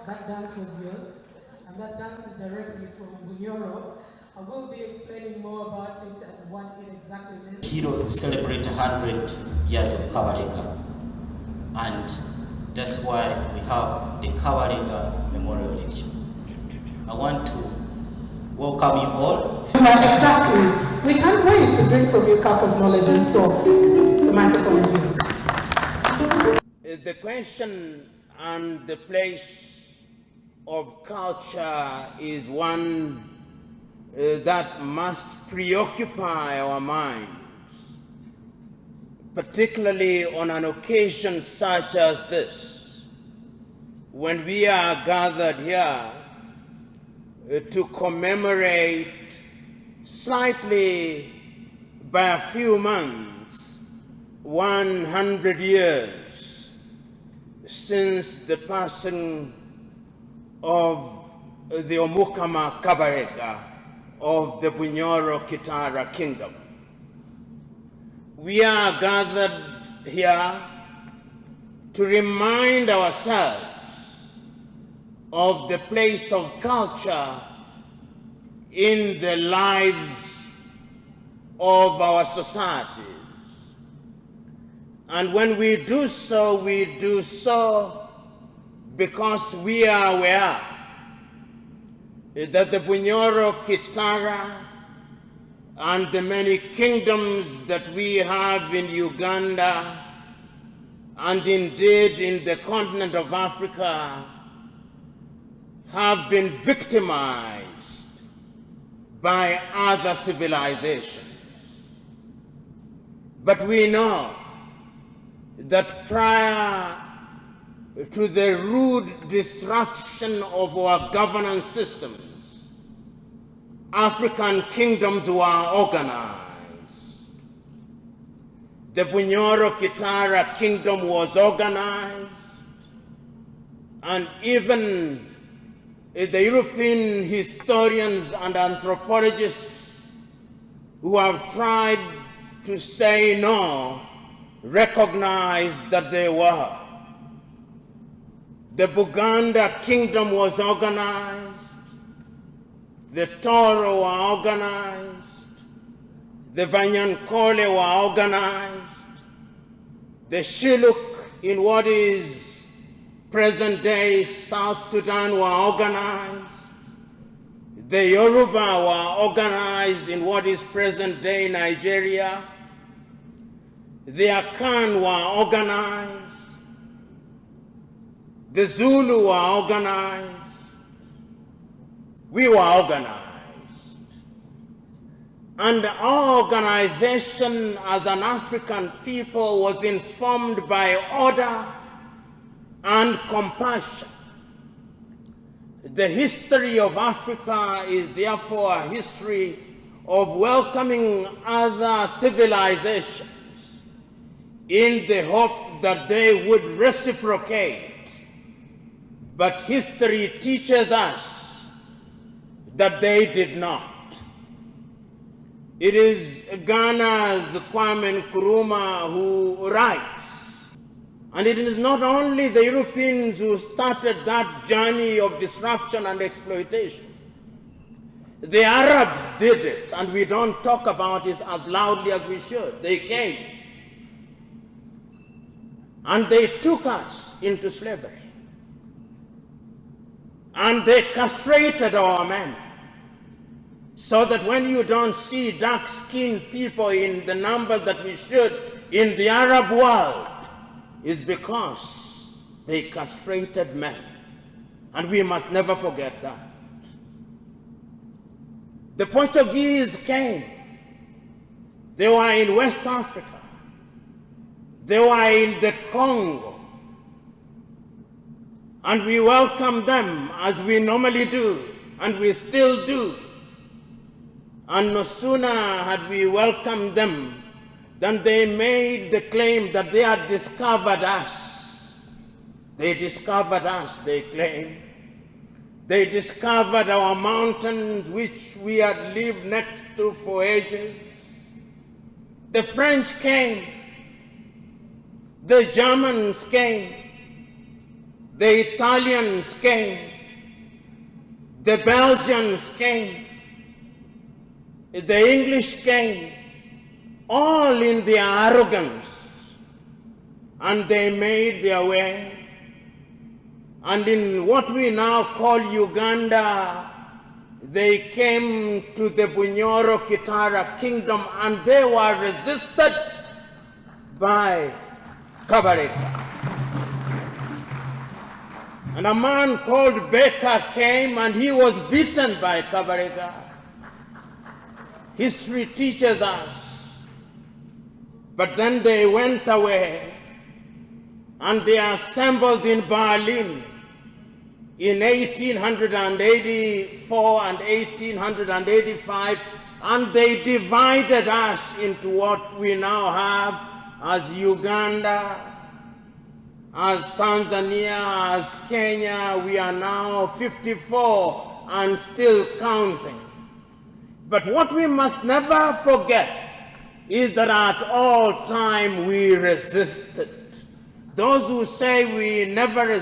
That dance was yours, and that dance is directly from Bunyoro. I will be explaining more about it and what it exactly means. Hero to celebrate 100 years of Kabalega, and that's why we have the Kabalega Memorial Lecture. I want to welcome you all. Exactly. We can't wait to drink from your cup of knowledge, and so the microphone is yours. The question and the place of culture is one that must preoccupy our minds, particularly on an occasion such as this, when we are gathered here to commemorate slightly by a few months 100 years since the passing of the Omukama Kabarega of the Bunyoro Kitara Kingdom. We are gathered here to remind ourselves of the place of culture in the lives of our societies. And when we do so because we are aware that the Bunyoro Kitara and the many kingdoms that we have in Uganda and indeed in the continent of Africa have been victimized by other civilizations. But we know that prior to the rude disruption of our governance systems, African kingdoms were organized. The Bunyoro Kitara kingdom was organized, and even the European historians and anthropologists who have tried to say no recognize that they were. The Buganda kingdom was organized, the Toro were organized, the Banyankole were organized, the Shilluk in what is present-day South Sudan were organized, the Yoruba were organized in what is present-day Nigeria, the Akan were organized, the Zulu were organized, we were organized. And our organization as an African people was informed by order and compassion. The history of Africa is therefore a history of welcoming other civilizations in the hope that they would reciprocate. But history teaches us that they did not. It is Ghana's Kwame Nkrumah who writes, and it is not only the Europeans who started that journey of disruption and exploitation. The Arabs did it, and we don't talk about it as loudly as we should. They came, and they took us into slavery. And they castrated our men, so that when you don't see dark-skinned people in the numbers that we should in the Arab world, is because they castrated men. And we must never forget that. The Portuguese came. They were in West Africa. They were in the Congo. And we welcomed them as we normally do, and we still do. And no sooner had we welcomed them than they made the claim that they had discovered us. They discovered us, they claimed. They discovered our mountains, which we had lived next to for ages. The French came. The Germans came. The Italians came. The Belgians came. The English came. All in their arrogance. And they made their way. And in what we now call Uganda, they came to the Bunyoro Kitara kingdom and they were resisted by Kabarega. And a man called Baker came and he was beaten by Kabarega. History teaches us. But then they went away and they assembled in Berlin in 1884 and 1885, and they divided us into what we now have as Uganda, as Tanzania, as Kenya. We are now 54 and still counting. But what we must never forget is that at all time we resisted. Those who say we never resisted,